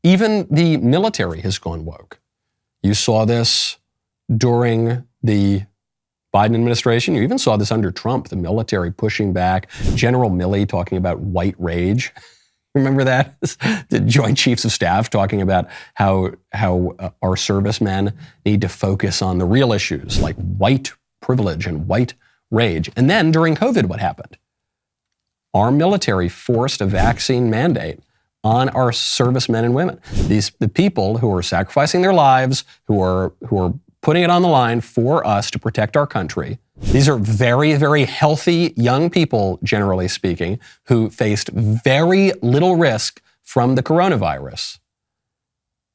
Even the military has gone woke. You saw this during the Biden administration. You even saw this under Trump, the military pushing back. General Milley talking about white rage. Remember that? The Joint Chiefs of Staff talking about how our servicemen need to focus on the real issues like white privilege and white rage. And then during COVID, what happened? Our military forced a vaccine mandate on our servicemen and women. The people who are sacrificing their lives, who are putting it on the line for us to protect our country. These are very, very healthy young people, generally speaking, who faced very little risk from the coronavirus.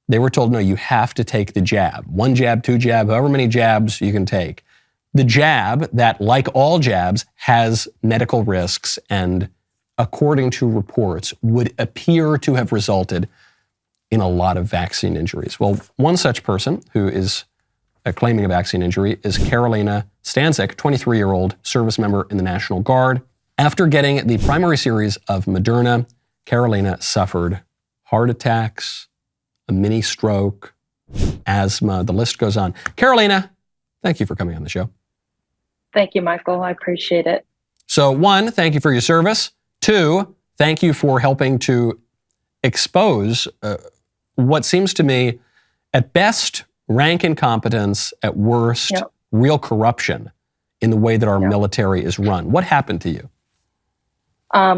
They were told, no, you have to take the jab. 1 jab, 2 jab, however many jabs you can take. The jab that, like all jabs, has medical risks and, according to reports, would appear to have resulted in a lot of vaccine injuries. Well, one such person who is claiming a vaccine injury is Karolina Stancik, 23-year-old service member in the National Guard. After getting the primary series of Moderna, Karolina suffered heart attacks, a mini stroke, asthma, the list goes on. Karolina, thank you for coming on the show. Thank you, Michael. I appreciate it. So 1, thank you for your service. 2, thank you for helping to expose what seems to me, at best, rank incompetence, at worst, real corruption in the way that our military is run. What happened to you?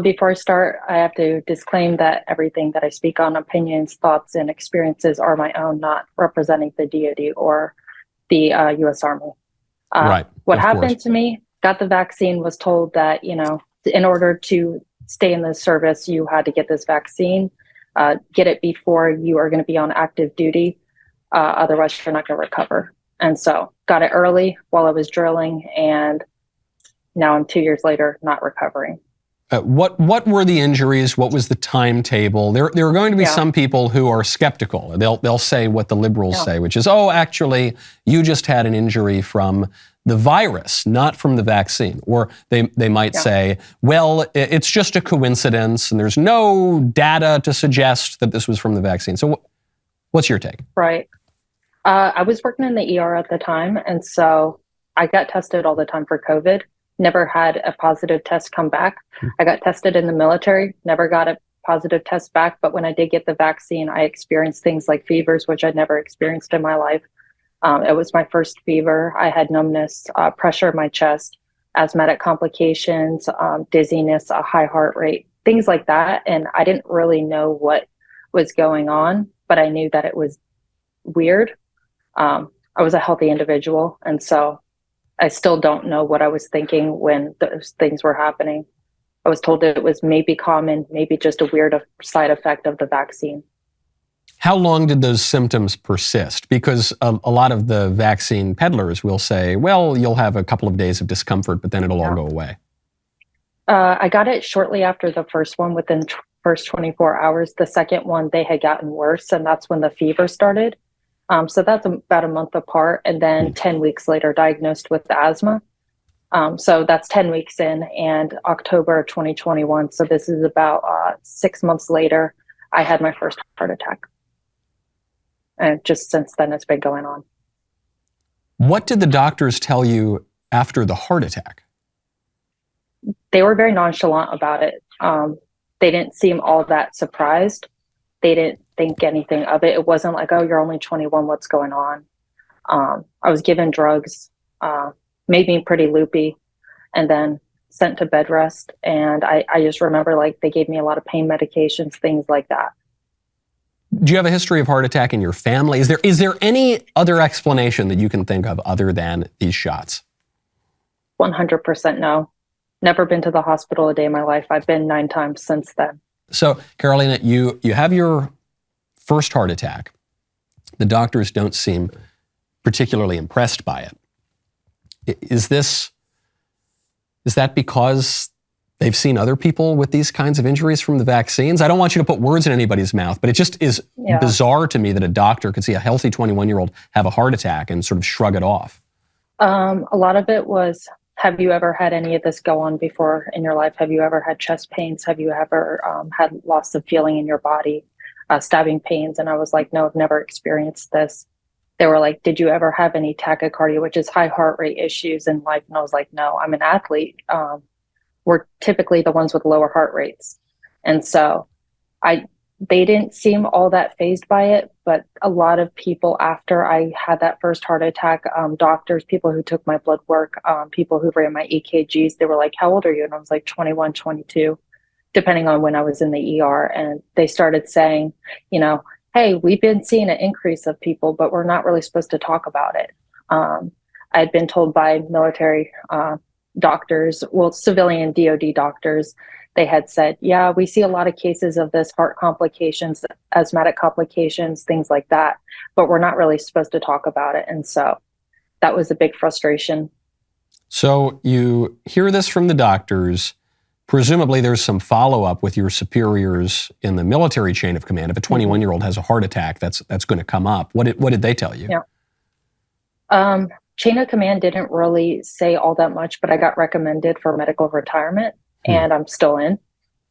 Before I start, I have to disclaim that everything that I speak on, opinions, thoughts, and experiences are my own, not representing the DoD or the U.S. Army. Right. What happened to me, got the vaccine, was told that, in order to stay in the service, you had to get this vaccine, get it before you are going to be on active duty. Otherwise, you're not going to recover. And so got it early while I was drilling, and now I'm 2 years later, not recovering. What were the injuries? What was the timetable? There are going to be some people who are skeptical. They'll say what the liberals say, which is, oh, actually, you just had an injury from the virus, not from the vaccine. Or they might say, well, it's just a coincidence, and there's no data to suggest that this was from the vaccine. So what's your take? Right. I was working in the ER at the time, and so I got tested all the time for COVID. Never had a positive test come back. I got tested in the military, never got a positive test back. But when I did get the vaccine, I experienced things like fevers, which I'd never experienced in my life. It was my first fever. I had numbness, pressure in my chest, asthmatic complications, dizziness, a high heart rate, things like that. And I didn't really know what was going on, but I knew that it was weird. I was a healthy individual. And so I still don't know what I was thinking when those things were happening. I was told it was maybe common, maybe just a weird side effect of the vaccine. How long did those symptoms persist? Because a lot of the vaccine peddlers will say, well, you'll have a couple of days of discomfort, but then it'll all go away. I got it shortly after the first one, within the first 24 hours. The second one, they had gotten worse, and that's when the fever started. So that's about a month apart. And then 10 weeks later, diagnosed with asthma. So that's 10 weeks in, and October 2021. So this is about 6 months later, I had my first heart attack. And just since then, it's been going on. What did the doctors tell you after the heart attack? They were very nonchalant about it. They didn't seem all that surprised. They didn't think anything of it. It wasn't like, oh, you're only 21, what's going on? I was given drugs, made me pretty loopy, and then sent to bed rest. And I just remember, like, they gave me a lot of pain medications, things like that. Do you have a history of heart attack in your family? Is there any other explanation that you can think of other than these shots? 100% no. Never been to the hospital a day in my life. I've been 9 times since then. So, Karolina, you have your first heart attack. The doctors don't seem particularly impressed by it. Is that because they've seen other people with these kinds of injuries from the vaccines? I don't want you to put words in anybody's mouth, but it just is bizarre to me that a doctor could see a healthy 21-year-old have a heart attack and sort of shrug it off. A lot of it was, have you ever had any of this go on before in your life? Have you ever had chest pains? Have you ever had loss of feeling in your body? stabbing pains. And I was like, no, I've never experienced this. They were like, did you ever have any tachycardia, which is high heart rate issues in life? And I was like, no, I'm an athlete. We're typically the ones with lower heart rates. And so they didn't seem all that fazed by it, but a lot of people after I had that first heart attack, doctors, people who took my blood work, people who ran my EKGs, they were like, how old are you? And I was like 21, 22, depending on when I was in the ER. And they started saying, hey, we've been seeing an increase of people, but we're not really supposed to talk about it. I'd been told by military doctors, civilian DOD doctors, they had said, yeah, we see a lot of cases of this, heart complications, asthmatic complications, things like that, but we're not really supposed to talk about it. And so that was a big frustration. So you hear this from the doctors. Presumably there's some follow-up with your superiors in the military chain of command. If a 21-year-old has a heart attack, that's going to come up. What did they tell you? Yeah. Chain of command didn't really say all that much, but I got recommended for medical retirement. And I'm still in.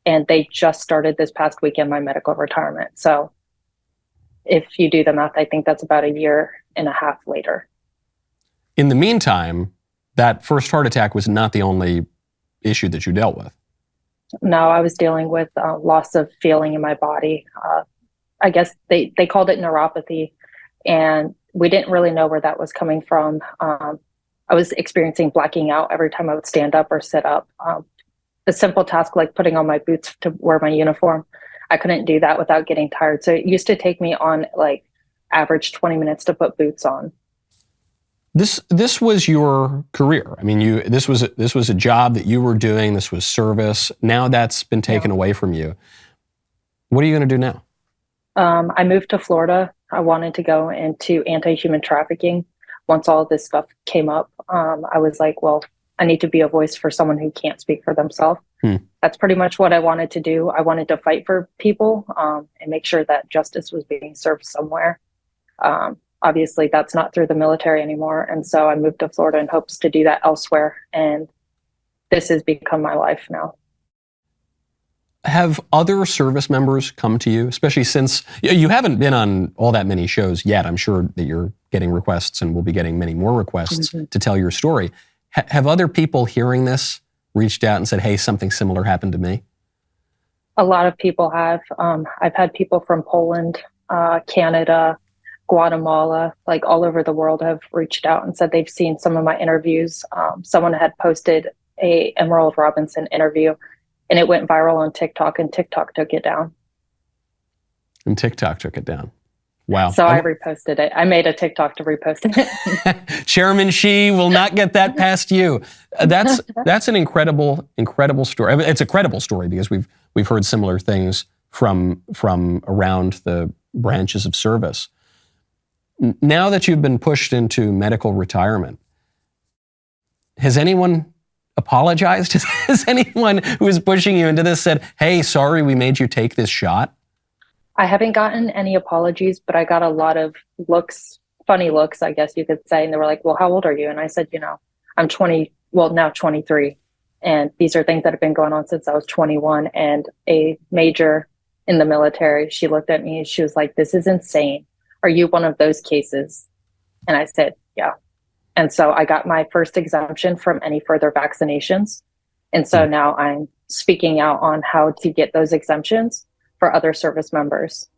And they just started this past weekend my medical retirement. So if you do the math, I think that's about a year and a half later. In the meantime, that first heart attack was not the only issue that you dealt with. No, I was dealing with loss of feeling in my body. I guess they called it neuropathy. And we didn't really know where that was coming from. I was experiencing blacking out every time I would stand up or sit up. A simple task like putting on my boots to wear my uniform, I couldn't do that without getting tired. So it used to take me on like average 20 minutes to put boots on. This was your career. I mean, this was a job that you were doing. This was service. Now that's been taken away from you. What are you going to do now? I moved to Florida. I wanted to go into anti-human trafficking. Once all of this stuff came up, I was like, well, I need to be a voice for someone who can't speak for themselves. That's pretty much what I wanted to do. I wanted to fight for people and make sure that justice was being served somewhere. Obviously, that's not through the military anymore. And so I moved to Florida in hopes to do that elsewhere. And this has become my life now. Have other service members come to you, especially since you haven't been on all that many shows yet? I'm sure that you're getting requests and will be getting many more requests to tell your story. Have other people hearing this reached out and said, hey, something similar happened to me? A lot of people have. I've had people from Poland, Canada, Guatemala, like all over the world have reached out and said they've seen some of my interviews. Someone had posted a Emerald Robinson interview and it went viral on TikTok and TikTok took it down. And TikTok took it down. Wow. So I reposted it. I made a TikTok to repost it. Chairman Xi will not get that past you. That's an incredible story. I mean, it's a credible story because we've heard similar things from around the branches of service. Now that you've been pushed into medical retirement, has anyone apologized? Has anyone who is pushing you into this said, hey, sorry we made you take this shot? I haven't gotten any apologies, but I got a lot of looks, funny looks, I guess you could say. And they were like, well, how old are you? And I said, I'm now 23. And these are things that have been going on since I was 21. And a major in the military, she looked at me and she was like, this is insane. Are you one of those cases? And I said, yeah. And so I got my first exemption from any further vaccinations. And so now I'm speaking out on how to get those exemptions for other service members.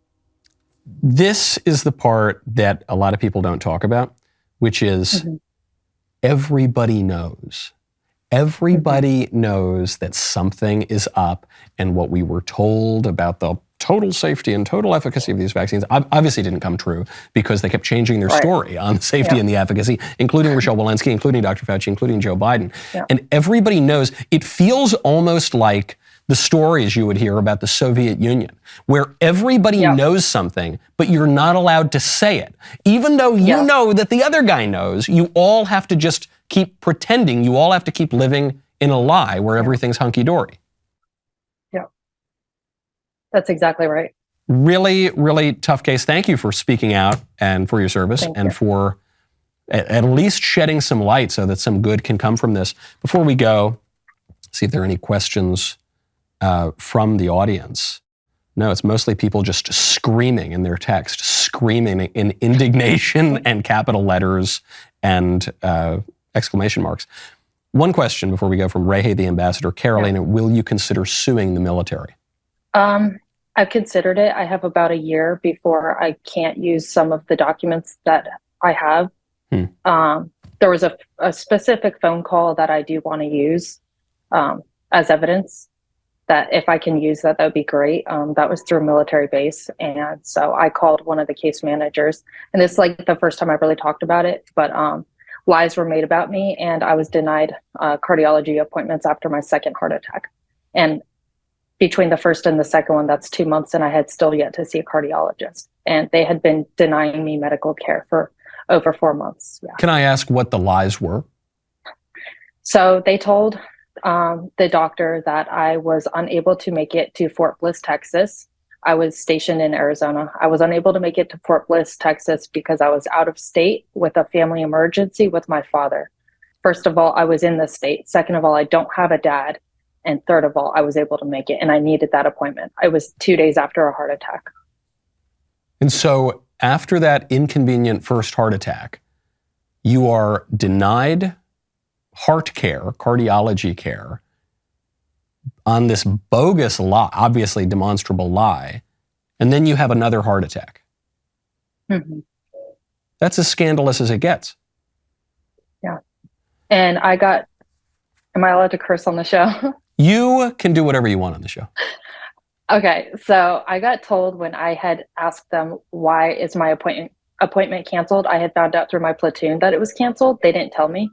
This is the part that a lot of people don't talk about, which is everybody knows. Everybody knows that something is up, and what we were told about the total safety and total efficacy of these vaccines obviously didn't come true because they kept changing their story on the safety and the efficacy, including Rochelle Walensky, including Dr. Fauci, including Joe Biden. And everybody knows. It feels almost like the stories you would hear about the Soviet Union, where everybody knows something, but you're not allowed to say it. Even though you know that the other guy knows, you all have to just keep pretending. You all have to keep living in a lie where everything's hunky-dory. Yeah, that's exactly right. Really, really tough case. Thank you for speaking out and for your service and for at least shedding some light so that some good can come from this. Before we go, see if there are any questions from the audience. No, it's mostly people just screaming in their text, screaming in indignation and capital letters and exclamation marks. One question before we go from Rehe the ambassador. Karolina, will you consider suing the military? I've considered it. I have about a year before I can't use some of the documents that I have. There was a specific phone call that I do want to use as evidence, that if I can use that, that would be great. That was through a military base. And so I called one of the case managers, and it's like the first time I really talked about it, but lies were made about me, and I was denied cardiology appointments after my second heart attack. And between the first and the second one, that's 2 months, and I had still yet to see a cardiologist. And they had been denying me medical care for over 4 months. Yeah. Can I ask what the lies were? So they told the doctor that I was unable to make it to Fort Bliss, Texas. I was stationed in Arizona. I was unable to make it to Fort Bliss, Texas, because I was out of state with a family emergency with my father. First of all, I was in the state. Second of all, I don't have a dad. And third of all, I was able to make it, and I needed that appointment. I was 2 days after a heart attack. And so after that inconvenient first heart attack, you are denied heart care, cardiology care, on this bogus lie, obviously demonstrable lie, and then you have another heart attack. Mm-hmm. That's as scandalous as it gets. Yeah. And am I allowed to curse on the show? You can do whatever you want on the show. Okay, so I got told when I had asked them why is my appointment canceled, I had found out through my platoon that it was canceled. They didn't tell me,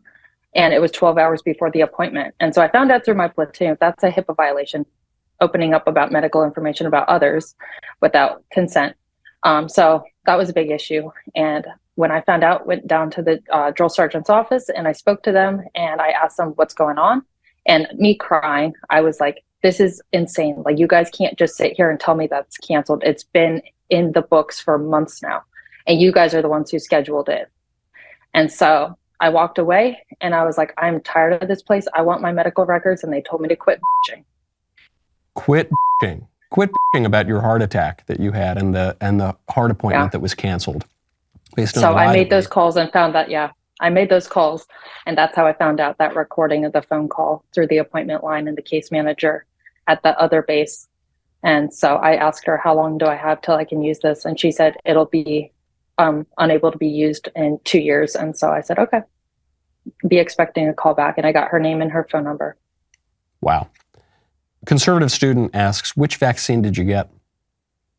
and it was 12 hours before the appointment. And so I found out through my platoon that's a HIPAA violation, opening up about medical information about others without consent. So that was a big issue. And when I found out, went down to the drill sergeant's office, and I spoke to them, and I asked them what's going on. And me crying, I was like, this is insane. Like, you guys can't just sit here and tell me that's canceled. It's been in the books for months now, and you guys are the ones who scheduled it. And so I walked away, and I was like, I'm tired of this place. I want my medical records. And they told me to quit bitching. Quit bitching. Quit bitching about your heart attack that you had and the heart appointment that was canceled. So I made those calls and found that, I made those calls, and that's how I found out that recording of the phone call through the appointment line and the case manager at the other base. And so I asked her, how long do I have till I can use this? And she said, it'll be unable to be used in 2 years. And so I said, okay, be expecting a call back. And I got her name and her phone number. Wow. Conservative student asks, which vaccine did you get? It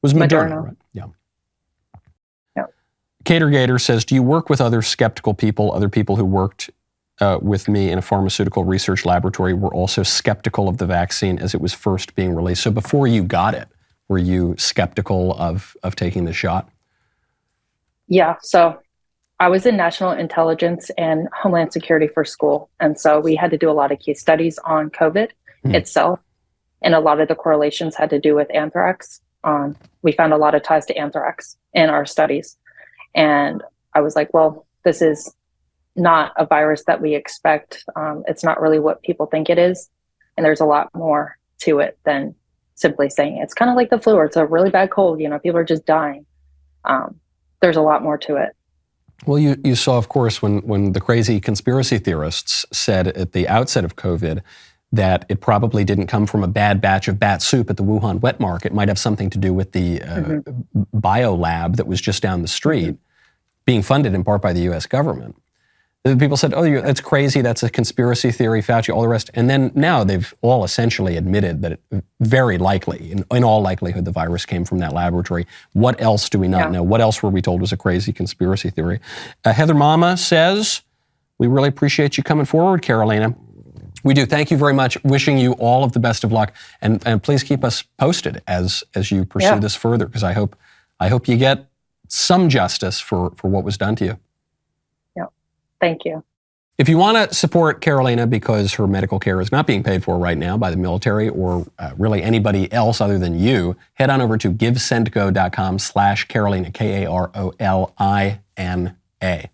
was Moderna, right? Yeah. Cater Gator says, do you work with other skeptical people, other people who worked with me in a pharmaceutical research laboratory were also skeptical of the vaccine as it was first being released? So before you got it, were you skeptical of taking the shot? Yeah, so I was in national intelligence and homeland security for school. And so we had to do a lot of case studies on COVID itself. And a lot of the correlations had to do with anthrax. We found a lot of ties to anthrax in our studies. And I was like, well, this is not a virus that we expect. It's not really what people think it is. And there's a lot more to it than simply saying it's kind of like the flu, or it's a really bad cold. People are just dying. There's a lot more to it. Well, you saw, of course, when the crazy conspiracy theorists said at the outset of COVID that it probably didn't come from a bad batch of bat soup at the Wuhan wet market. It might have something to do with the bio lab that was just down the street, being funded in part by the U.S. government. The people said, oh, that's crazy, that's a conspiracy theory, Fauci, all the rest. And then now they've all essentially admitted that it, very likely, in all likelihood, the virus came from that laboratory. What else do we not know? What else were we told was a crazy conspiracy theory? Heather Mama says, we really appreciate you coming forward, Karolina. We do. Thank you very much. Wishing you all of the best of luck, and please keep us posted as you pursue this further, because I hope you get some justice for what was done to you. Yeah. Thank you. If you want to support Karolina because her medical care is not being paid for right now by the military or really anybody else other than you, head on over to givesendgo.com/Karolina, Karolina.